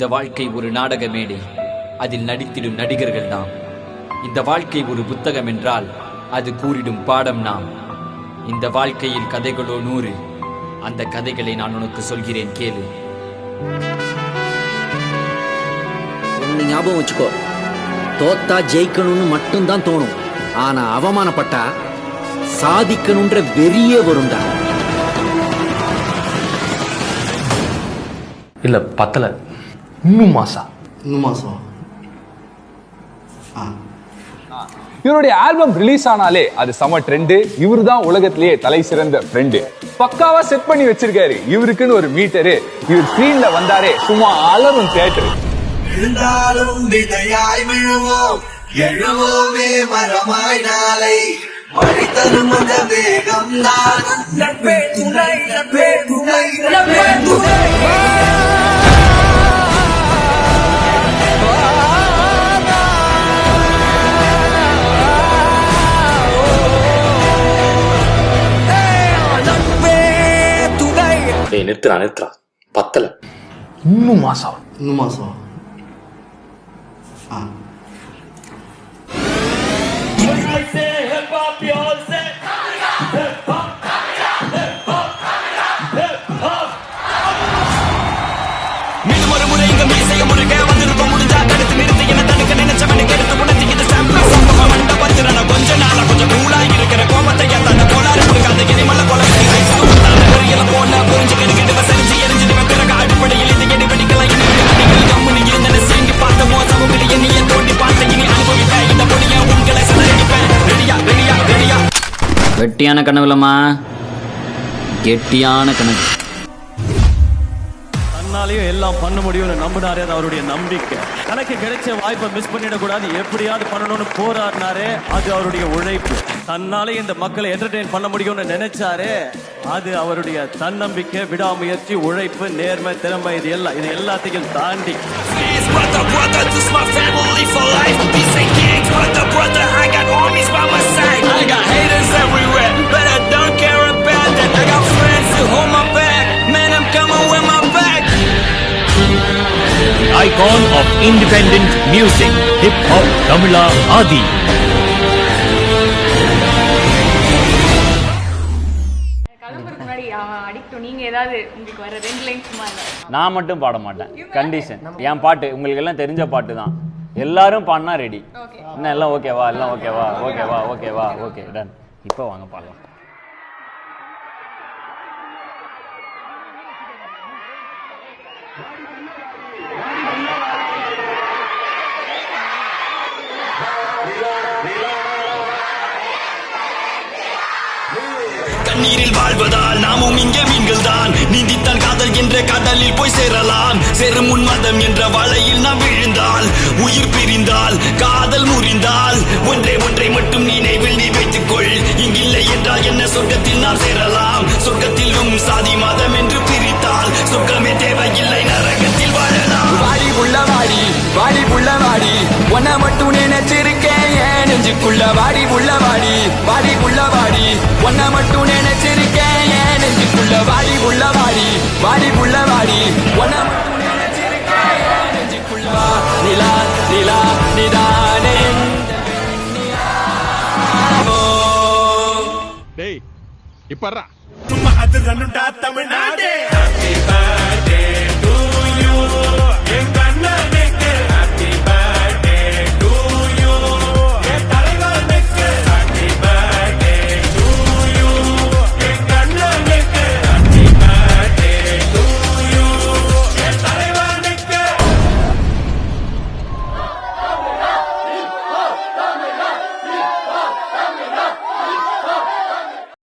இந்த வாழ்க்கை ஒரு நாடக மேடை, அதில் நடித்திடும் நடிகர்கள் நாம். இந்த வாழ்க்கை ஒரு புத்தகம் என்றால் அது கூறிடும் பாடம் நாம். இந்த வாழ்க்கையில் கதைகளோ 100, அந்த கதைகளை நான் உனக்கு சொல்கிறேன் கேளு. ஒன்னு ஞாபகம் வச்சுக்கோ, தோத்தா ஜெயிக்கணும்னு மட்டும்தான் தோணும், ஆனா அவமானப்பட்டா சாதிக்கணும்ன்ற வெறியே வரும்டா. இல்ல பத்தல, இன்னும் மாசம் இவருடைய ஆல்பம் ரிலீஸ் ஆனாலே அது செம ட்ரெண்ட். இவரு தான் உலகத்திலேயே தலை சிறந்த ஃப்ரெண்டு. பக்காவா செட் பண்ணி வச்சிருக்காரு இவருக்குன்னு ஒரு மீட்டரு. இவர் ஸ்கிரீன்ல வந்தாரே சும்மா அலரும் தியேட்டர். இருந்தாலும் விதையாய் விழுவோம், எழுவோமே மரமாய் நாளை மழை தரும் அந்த வேகம் தான். நட்பே துணை, நட்பே துணை, நட்பே துணை. நிறுத்துறா பத்தல, இன்னும் மாசம் கொஞ்ச நாள கொஞ்சம் கூலாகி இருக்கிற கோபத்தை வெட்டியான கனவுலமா, கெட்டியான கனவு. தன்னாலேயும் எல்லாம் பண்ண முடியும்னு நம்பினாரே, அது அவருடைய நம்பிக்கை. தனக்கு கிடைச்ச வாய்ப்பை மிஸ் பண்ணிடக்கூடாது, எப்படியாவது பண்ணணும்னு போராடினாரே, அது அவருடைய உழைப்பு. தன்னாலே இந்த மக்களை என்டர்டெயின் பண்ண முடியும்னு நினைச்சாரே, அது அவருடைய தன்னம்பிக்கை, விடாமுயற்சி, உழைப்பு, நேர்மை, திறமை. இது எல்லாத்தையும் தாண்டி Icon of independent music, hip hop, Tamila Adi. நான் மட்டும் பாட மாட்டேன், கண்டிஷன். என் பாட்டு உங்களுக்கு எல்லாம் தெரிஞ்ச பாட்டு தான், எல்லாரும் பாடினா ரெடி. என்ன எல்லாம் ஓகேவா? எல்லாம் ஓகேவா? ஓகேவா? ஓகேவா? Okay done. இப்போ வாங்க பாடலாம். நீரில் வாழ்வதால் நாமும் இங்கே மீன்கள் தான். நீந்தித்தான் காதல் என்ற கடலில் போய் சேரலாம். சேரும் உன்மதம் என்ற வலையில் நாம் விழுந்தால், உயிர் பிரிந்தால், காதல் முறிந்தால், ஒன்றை மட்டும் நினைவில் நீ வைத்துக்கொள். இங்கில்லை என்றால் என்ன, சொர்க்கத்தில் நாம் சேரலாம். சொர்க்கத்திலும் சாதி மதம் என்று பிரித்தால் சொர்க்கமே தேவையில்லை, நரகத்தில் வாழலாம். வாடி புள்ள வாடி, வாடி புள்ள வாடி, ஒன்ன மட்டும் நினைச்சிருக்கேன் என் நெஞ்சுக்குள்ள. வாடி புள்ள வாடி, வாடி புள்ள வாடி, ஒன்ன மட்டும் நினைச்சிருக்கேன் என் நெஞ்சுக்குள்ள. வாடி புள்ள வாடி, வாடி புள்ள வாடி, ஒன்ன மட்டும் நினைச்சிருக்கேன் என் நெஞ்சுக்குள்ள. நிலா நிலா நிதானே டேய் இப்பறா சும்மா அது ரன்னுடா தமிழ்நாடு.